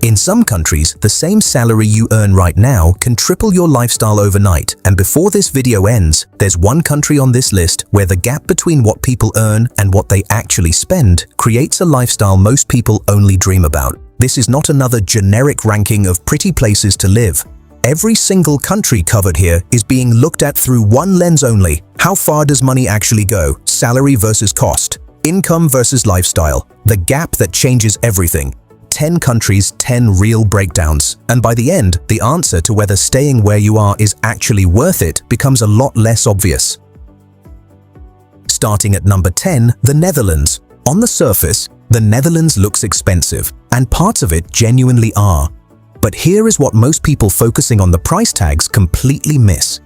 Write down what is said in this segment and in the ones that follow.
In some countries, the same salary you earn right now can triple your lifestyle overnight, and before this video ends, there's one country on this list where the gap between what people earn and what they actually spend creates a lifestyle most people only dream about. This is not another generic ranking of pretty places to live. Every single country covered here is being looked at through one lens only. How far does money actually go? Salary versus cost. Income versus lifestyle. The gap that changes everything. 10 countries, 10 real breakdowns. And by the end, the answer to whether staying where you are is actually worth it becomes a lot less obvious. Starting at number 10, the Netherlands. On the surface, the Netherlands looks expensive, and parts of it genuinely are. But here is what most people focusing on the price tags completely miss.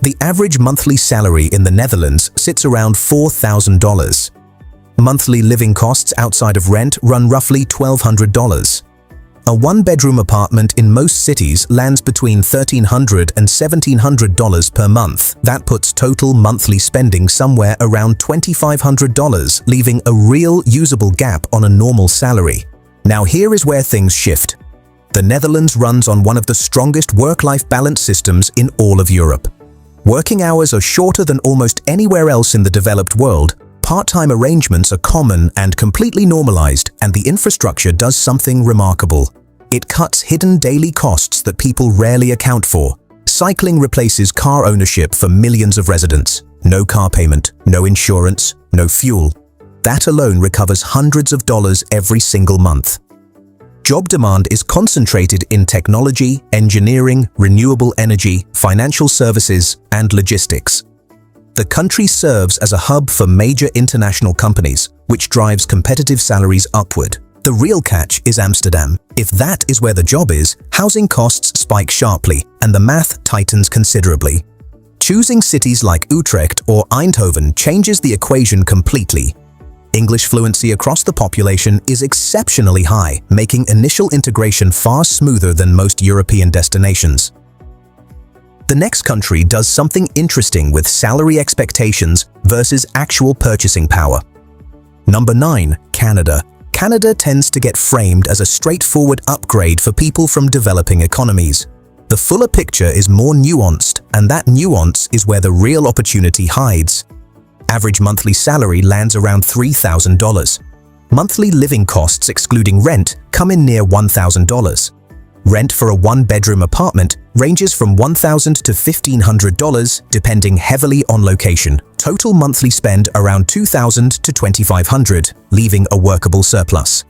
The average monthly salary in the Netherlands sits around $4,000. Monthly living costs outside of rent run roughly $1,200. A one-bedroom apartment in most cities lands between $1,300 and $1,700 per month. That puts total monthly spending somewhere around $2,500, leaving a real usable gap on a normal salary. Now here is where things shift. The Netherlands runs on one of the strongest work-life balance systems in all of Europe. Working hours are shorter than almost anywhere else in the developed world. Part-time arrangements are common and completely normalized, and the infrastructure does something remarkable. It cuts hidden daily costs that people rarely account for. Cycling replaces car ownership for millions of residents. No car payment, no insurance, no fuel. That alone recovers hundreds of dollars every single month. Job demand is concentrated in technology, engineering, renewable energy, financial services, and logistics. The country serves as a hub for major international companies, which drives competitive salaries upward. The real catch is Amsterdam. If that is where the job is, housing costs spike sharply, and the math tightens considerably. Choosing cities like Utrecht or Eindhoven changes the equation completely. English fluency across the population is exceptionally high, making initial integration far smoother than most European destinations. The next country does something interesting with salary expectations versus actual purchasing power. Number 9, Canada. Canada tends to get framed as a straightforward upgrade for people from developing economies. The fuller picture is more nuanced, and that nuance is where the real opportunity hides. Average monthly salary lands around $3,000. Monthly living costs excluding rent come in near $1,000. Rent for a one-bedroom apartment ranges from $1,000 to $1,500 depending heavily on location. Total monthly spend around $2,000 to $2,500, leaving a workable surplus.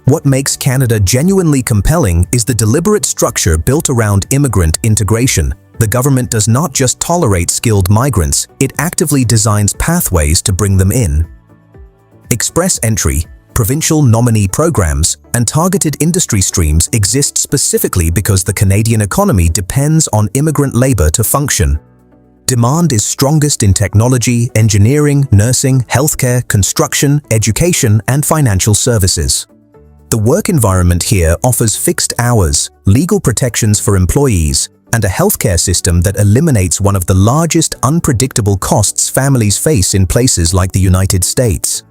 What makes Canada genuinely compelling is the deliberate structure built around immigrant integration. The government does not just tolerate skilled migrants, it actively designs pathways to bring them in. Express entry, provincial nominee programs, and targeted industry streams exist specifically because the Canadian economy depends on immigrant labor to function. Demand is strongest in technology, engineering, nursing, healthcare, construction, education, and financial services. The work environment here offers fixed hours, legal protections for employees, and a healthcare system that eliminates one of the largest unpredictable costs families face in places like the United States.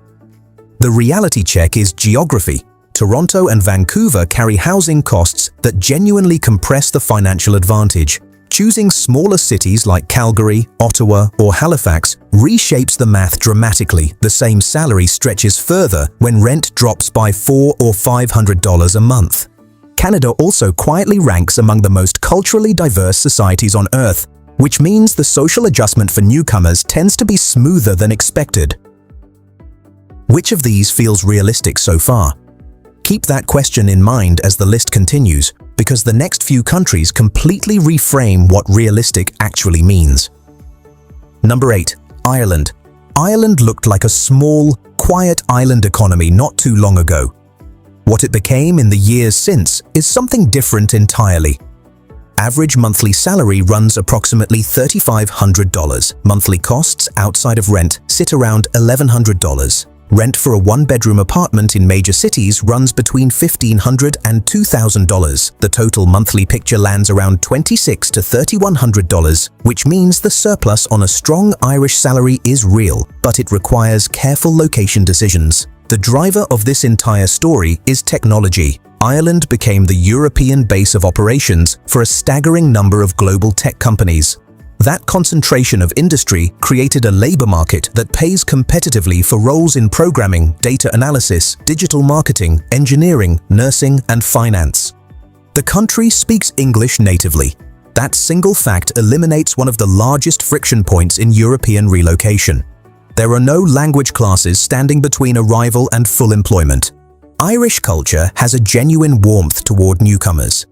The reality check is geography. Toronto and Vancouver carry housing costs that genuinely compress the financial advantage. Choosing smaller cities like Calgary, Ottawa, or Halifax reshapes the math dramatically. The same salary stretches further when rent drops by $400 or $500 a month. Canada also quietly ranks among the most culturally diverse societies on Earth, which means the social adjustment for newcomers tends to be smoother than expected. Which of these feels realistic so far? Keep that question in mind as the list continues, because the next few countries completely reframe what realistic actually means. Number 8. Ireland. Ireland looked like a small, quiet island economy not too long ago. What it became in the years since is something different entirely. Average monthly salary runs approximately $3,500. Monthly costs outside of rent sit around $1,100. Rent for a one-bedroom apartment in major cities runs between $1,500 and $2,000. The total monthly picture lands around $2,600 to $3,100, which means the surplus on a strong Irish salary is real, but it requires careful location decisions. The driver of this entire story is technology. Ireland became the European base of operations for a staggering number of global tech companies. That concentration of industry created a labor market that pays competitively for roles in programming, data analysis, digital marketing, engineering, nursing, and finance. The country speaks English natively. That single fact eliminates one of the largest friction points in European relocation. There are no language classes standing between arrival and full employment. Irish culture has a genuine warmth toward newcomers.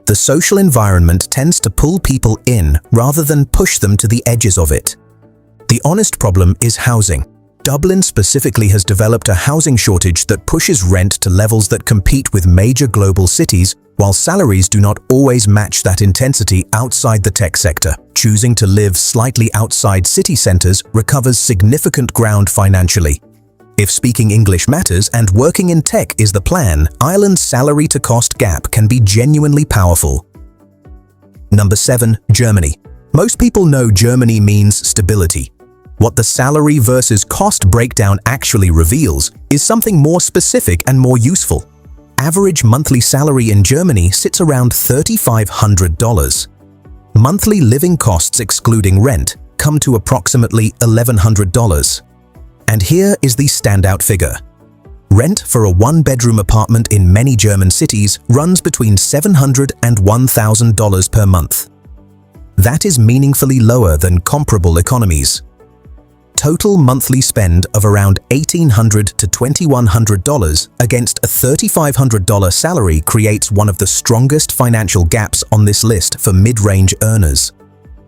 The social environment tends to pull people in rather than push them to the edges of it. The honest problem is housing. Dublin specifically has developed a housing shortage that pushes rent to levels that compete with major global cities, while salaries do not always match that intensity outside the tech sector. Choosing to live slightly outside city centers recovers significant ground financially. If speaking English matters and working in tech is the plan, Ireland's salary-to-cost gap can be genuinely powerful. Number 7. Germany. Most people know Germany means stability. What the salary versus cost breakdown actually reveals is something more specific and more useful. Average monthly salary in Germany sits around $3,500. Monthly living costs excluding rent come to approximately $1,100. And here is the standout figure. Rent for a one-bedroom apartment in many German cities runs between $700 and $1,000 per month. That is meaningfully lower than comparable economies. Total monthly spend of around $1,800 to $2,100 against a $3,500 salary creates one of the strongest financial gaps on this list for mid-range earners.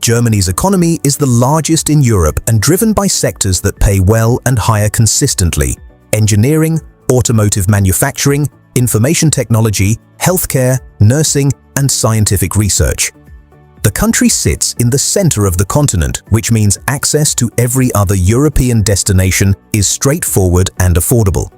Germany's economy is the largest in Europe and driven by sectors that pay well and hire consistently: engineering, automotive manufacturing, information technology, healthcare, nursing, and scientific research. The country sits in the center of the continent, which means access to every other European destination is straightforward and affordable.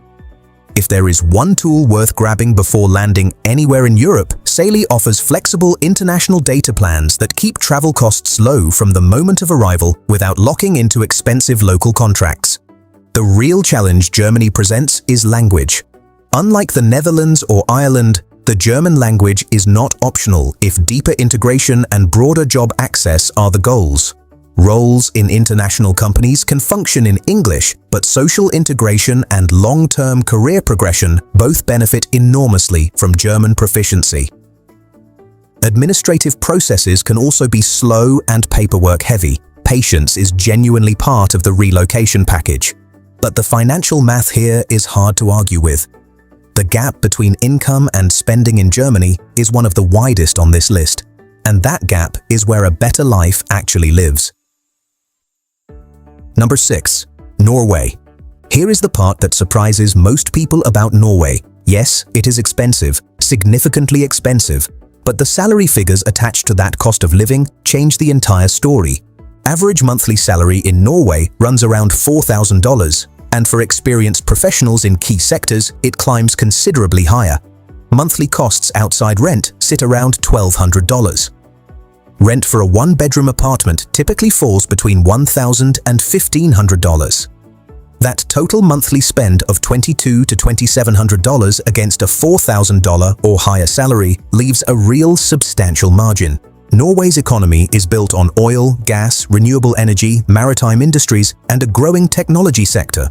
If there is one tool worth grabbing before landing anywhere in Europe, Saily offers flexible international data plans that keep travel costs low from the moment of arrival without locking into expensive local contracts. The real challenge Germany presents is language. Unlike the Netherlands or Ireland, the German language is not optional if deeper integration and broader job access are the goals. Roles in international companies can function in English, but social integration and long-term career progression both benefit enormously from German proficiency. Administrative processes can also be slow and paperwork-heavy. Patience is genuinely part of the relocation package. But the financial math here is hard to argue with. The gap between income and spending in Germany is one of the widest on this list, and that gap is where a better life actually lives. Number 6. Norway. Here is the part that surprises most people about Norway. Yes, it is expensive, significantly expensive, but the salary figures attached to that cost of living change the entire story. Average monthly salary in Norway runs around $4,000. And for experienced professionals in key sectors, it climbs considerably higher. Monthly costs outside rent sit around $1,200. Rent for a one-bedroom apartment typically falls between $1,000 and $1,500. That total monthly spend of $2,200 to $2,700 against a $4,000 or higher salary leaves a real substantial margin. Norway's economy is built on oil, gas, renewable energy, maritime industries, and a growing technology sector.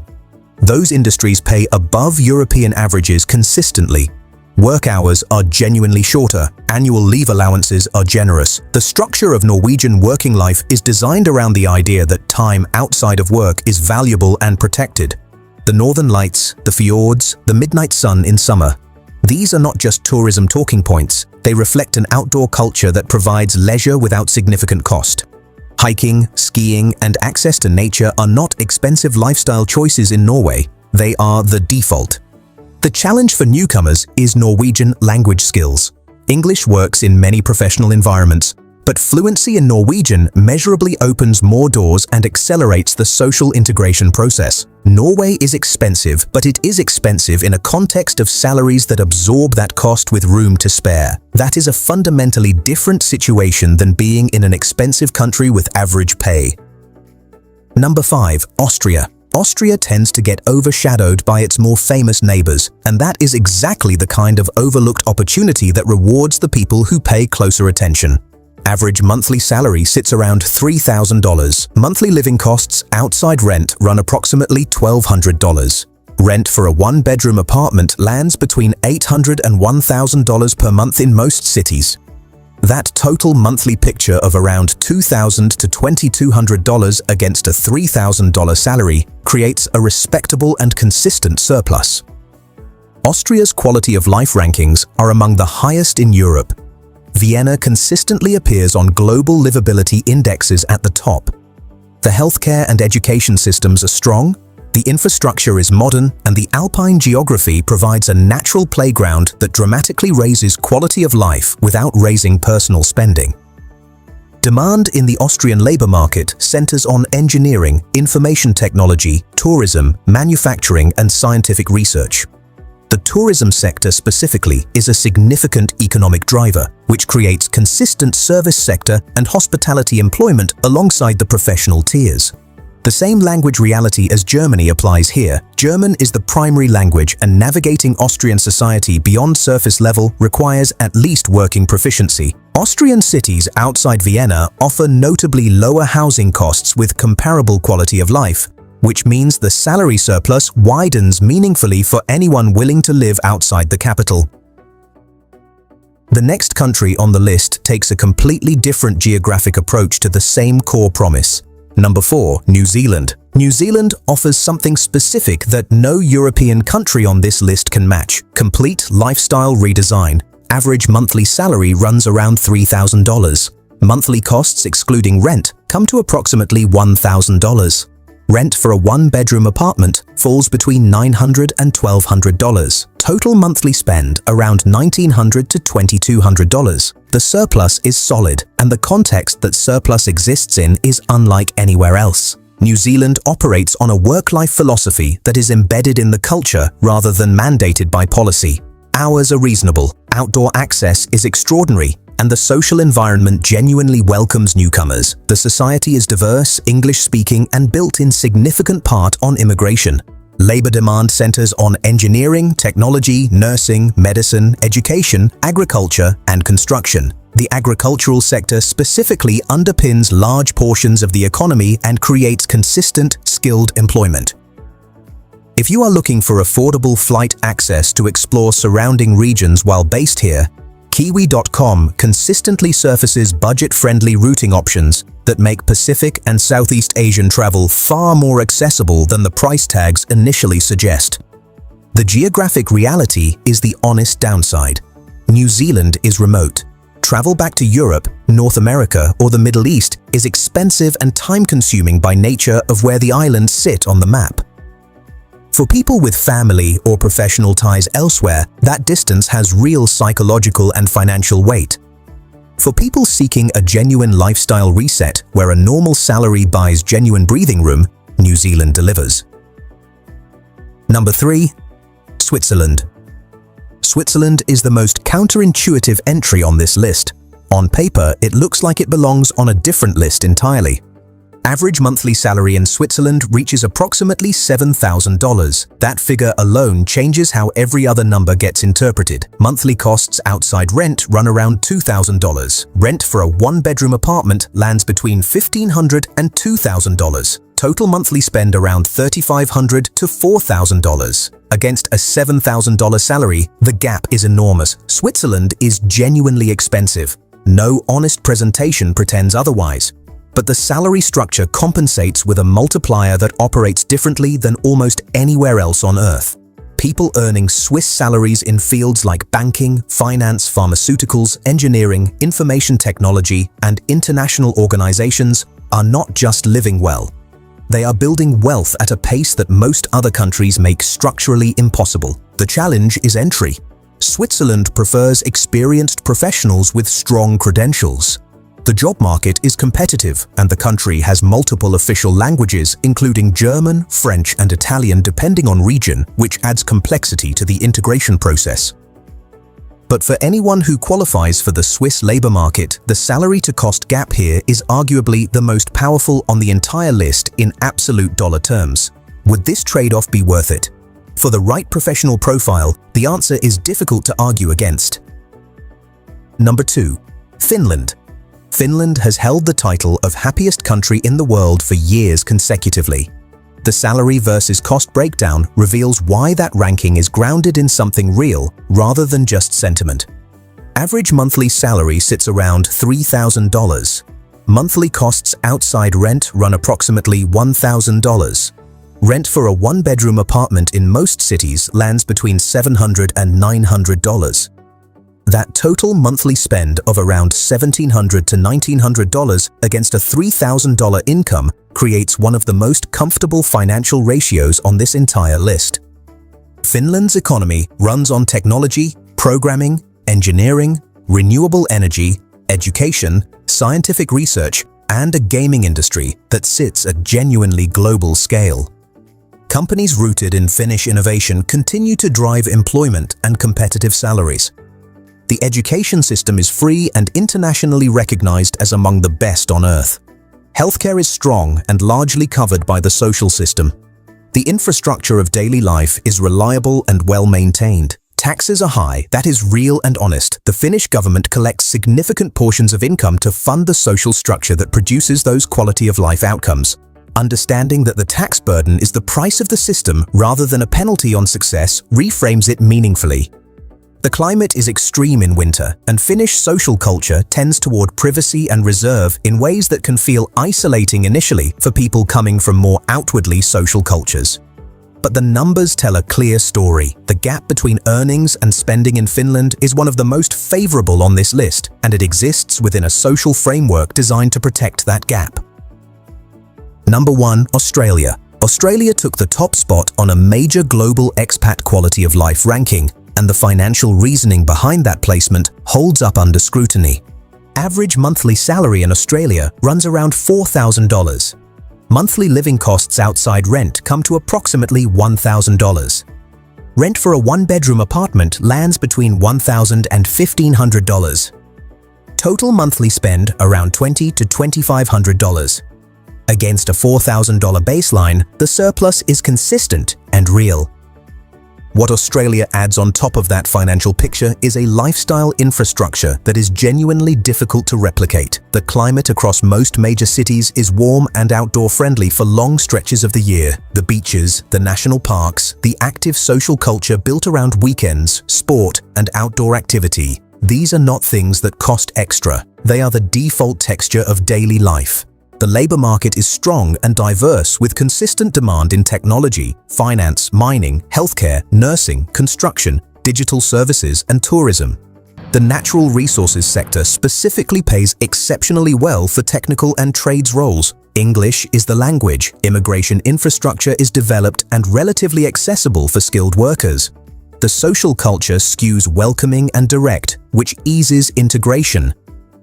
Those industries pay above European averages consistently. Work hours are genuinely shorter, annual leave allowances are generous. The structure of Norwegian working life is designed around the idea that time outside of work is valuable and protected. The northern lights, the fjords, the midnight sun in summer. These are not just tourism talking points, they reflect an outdoor culture that provides leisure without significant cost. Hiking, skiing, and access to nature are not expensive lifestyle choices in Norway, they are the default. The challenge for newcomers is Norwegian language skills. English works in many professional environments, but fluency in Norwegian measurably opens more doors and accelerates the social integration process. Norway is expensive, but it is expensive in a context of salaries that absorb that cost with room to spare. That is a fundamentally different situation than being in an expensive country with average pay. Number 5. Austria. Austria tends to get overshadowed by its more famous neighbors, and that is exactly the kind of overlooked opportunity that rewards the people who pay closer attention. Average monthly salary sits around $3,000. Monthly living costs outside rent run approximately $1,200. Rent for a one-bedroom apartment lands between $800 and $1,000 per month in most cities. That total monthly picture of around $2,000 to $2,200 against a $3,000 salary creates a respectable and consistent surplus. Austria's quality of life rankings are among the highest in Europe. Vienna consistently appears on global livability indexes at the top. The healthcare and education systems are strong, the infrastructure is modern, and the alpine geography provides a natural playground that dramatically raises quality of life without raising personal spending. Demand in the Austrian labor market centers on engineering, information technology, tourism, manufacturing, and scientific research. The tourism sector specifically is a significant economic driver, which creates consistent service sector and hospitality employment alongside the professional tiers. The same language reality as Germany applies here. German is the primary language, and navigating Austrian society beyond surface level requires at least working proficiency. Austrian cities outside Vienna offer notably lower housing costs with comparable quality of life, which means the salary surplus widens meaningfully for anyone willing to live outside the capital. The next country on the list takes a completely different geographic approach to the same core promise. Number 4, New Zealand. New Zealand offers something specific that no European country on this list can match: complete lifestyle redesign. Average monthly salary runs around $3,000. Monthly costs excluding rent come to approximately $1,000. Rent for a one-bedroom apartment falls between $900 and $1,200. Total monthly spend around $1,900 to $2,200. The surplus is solid, and the context that surplus exists in is unlike anywhere else. New Zealand operates on a work-life philosophy that is embedded in the culture rather than mandated by policy. Hours are reasonable, outdoor access is extraordinary, and the social environment genuinely welcomes newcomers. The society is diverse, English-speaking, and built in significant part on immigration. Labor demand centers on engineering, technology, nursing, medicine, education, agriculture, and construction. The agricultural sector specifically underpins large portions of the economy and creates consistent, skilled employment. If you are looking for affordable flight access to explore surrounding regions while based here, Kiwi.com consistently surfaces budget-friendly routing options that make Pacific and Southeast Asian travel far more accessible than the price tags initially suggest. The geographic reality is the honest downside. New Zealand is remote. Travel back to Europe, North America, or the Middle East is expensive and time-consuming by nature of where the islands sit on the map. For people with family or professional ties elsewhere, that distance has real psychological and financial weight. For people seeking a genuine lifestyle reset where a normal salary buys genuine breathing room, New Zealand delivers. Number 3. Switzerland. Switzerland is the most counterintuitive entry on this list. On paper, it looks like it belongs on a different list entirely. Average monthly salary in Switzerland reaches approximately $7,000. That figure alone changes how every other number gets interpreted. Monthly costs outside rent run around $2,000. Rent for a one-bedroom apartment lands between $1,500 and $2,000. Total monthly spend around $3,500 to $4,000. Against a $7,000 salary, the gap is enormous. Switzerland is genuinely expensive. No honest presentation pretends otherwise. But the salary structure compensates with a multiplier that operates differently than almost anywhere else on Earth. People earning Swiss salaries in fields like banking, finance, pharmaceuticals, engineering, information technology, and international organizations are not just living well. They are building wealth at a pace that most other countries make structurally impossible. The challenge is entry. Switzerland prefers experienced professionals with strong credentials. The job market is competitive, and the country has multiple official languages, including German, French, and Italian depending on region, which adds complexity to the integration process. But for anyone who qualifies for the Swiss labor market, the salary-to-cost gap here is arguably the most powerful on the entire list in absolute dollar terms. Would this trade-off be worth it? For the right professional profile, the answer is difficult to argue against. Number 2. Finland. Finland has held the title of happiest country in the world for years consecutively. The salary versus cost breakdown reveals why that ranking is grounded in something real rather than just sentiment. Average monthly salary sits around $3,000. Monthly costs outside rent run approximately $1,000. Rent for a one-bedroom apartment in most cities lands between $700 and $900. That total monthly spend of around $1,700 to $1,900 against a $3,000 income creates one of the most comfortable financial ratios on this entire list. Finland's economy runs on technology, programming, engineering, renewable energy, education, scientific research, and a gaming industry that sits at genuinely global scale. Companies rooted in Finnish innovation continue to drive employment and competitive salaries. The education system is free and internationally recognized as among the best on earth. Healthcare is strong and largely covered by the social system. The infrastructure of daily life is reliable and well-maintained. Taxes are high, that is real and honest. The Finnish government collects significant portions of income to fund the social structure that produces those quality of life outcomes. Understanding that the tax burden is the price of the system rather than a penalty on success reframes it meaningfully. The climate is extreme in winter, and Finnish social culture tends toward privacy and reserve in ways that can feel isolating initially for people coming from more outwardly social cultures. But the numbers tell a clear story. The gap between earnings and spending in Finland is one of the most favorable on this list, and it exists within a social framework designed to protect that gap. Number 1. Australia. Australia took the top spot on a major global expat quality of life ranking, and the financial reasoning behind that placement holds up under scrutiny. Average monthly salary in Australia runs around $4,000. Monthly living costs outside rent come to approximately $1,000. Rent for a one-bedroom apartment lands between $1,000 and $1,500. Total monthly spend around $20,000 to $2,500. Against a $4,000 baseline, the surplus is consistent and real. What Australia adds on top of that financial picture is a lifestyle infrastructure that is genuinely difficult to replicate. The climate across most major cities is warm and outdoor friendly for long stretches of the year. The beaches, the national parks, the active social culture built around weekends, sport, and outdoor activity. These are not things that cost extra. They are the default texture of daily life. The labor market is strong and diverse with consistent demand in technology, finance, mining, healthcare, nursing, construction, digital services, and tourism. The natural resources sector specifically pays exceptionally well for technical and trades roles. English is the language, immigration infrastructure is developed and relatively accessible for skilled workers. The social culture skews welcoming and direct, which eases integration.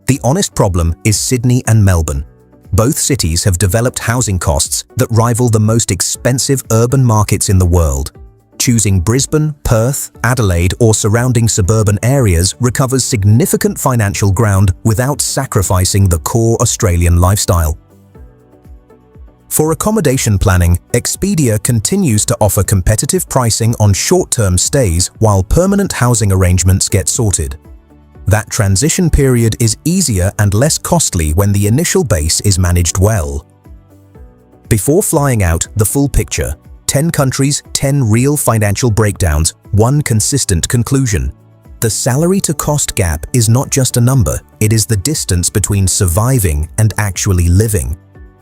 The honest problem is Sydney and Melbourne. Both cities have developed housing costs that rival the most expensive urban markets in the world. Choosing Brisbane, Perth, Adelaide, or surrounding suburban areas recovers significant financial ground without sacrificing the core Australian lifestyle. For accommodation planning, Expedia continues to offer competitive pricing on short-term stays while permanent housing arrangements get sorted. That transition period is easier and less costly when the initial base is managed well. Before flying out, the full picture. 10 countries, 10 real financial breakdowns, one consistent conclusion. The salary-to-cost gap is not just a number, it is the distance between surviving and actually living.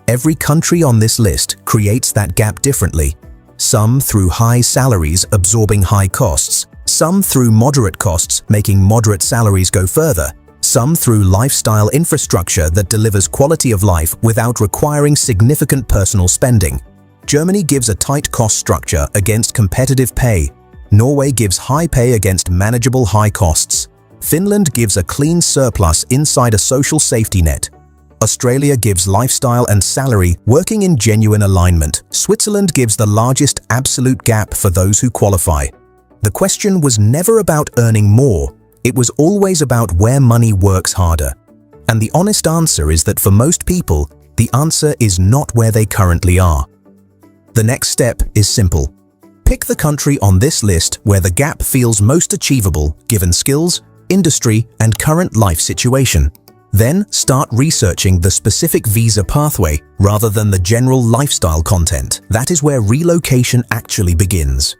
Every country on this list creates that gap differently. Some through high salaries absorbing high costs, some through moderate costs making moderate salaries go further, some through lifestyle infrastructure that delivers quality of life without requiring significant personal spending. Germany gives a tight cost structure against competitive pay. Norway gives high pay against manageable high costs. Finland gives a clean surplus inside a social safety net. Australia gives lifestyle and salary working in genuine alignment. Switzerland gives the largest absolute gap for those who qualify. The question was never about earning more, it was always about where money works harder. And the honest answer is that for most people, the answer is not where they currently are. The next step is simple. Pick the country on this list where the gap feels most achievable given skills, industry, and current life situation. Then start researching the specific visa pathway rather than the general lifestyle content. That is where relocation actually begins.